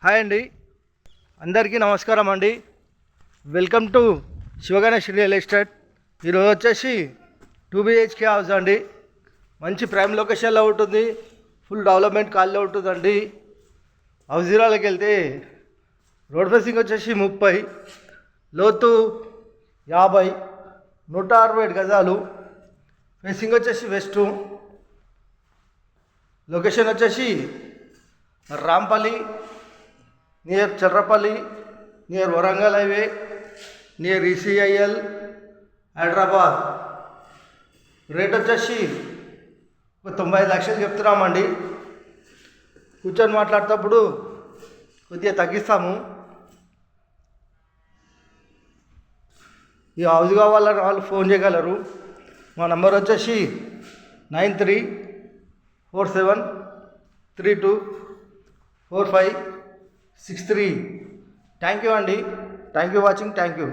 Hi అండి, అందరికీ నమస్కారం అండి. Welcome to Sivaganesh real estate. ఈరోజు వచ్చేసి 2 BHK హౌస్ అండి. మంచి ప్రైమ్ లొకేషన్లో ఉంటుంది, ఫుల్ డెవలప్మెంట్ కాల్లో ఉంటుందండి. హౌస్ జీరాలోకి వెళ్తే రోడ్ ఫేసింగ్ వచ్చేసి 30, లోతు 50, 167 గజాలు. ఫేసింగ్ వచ్చేసి వెస్టు. లొకేషన్ వచ్చేసి Rampally, near Charlapalli, near Warangal highway, near ECIL, Hyderabad. Rate వచ్చేసి ఒక 95 లక్షలు చెప్తున్నామండి. కూర్చొని మాట్లాడేటప్పుడు కొద్దిగా తగ్గిస్తాము. ఈ హౌస్ కావాలని వాళ్ళు ఫోన్ చేయగలరు. మా నంబర్ వచ్చేసి 9347324563. థ్యాంక్ యూ అండి. Thank you watching. Thank you.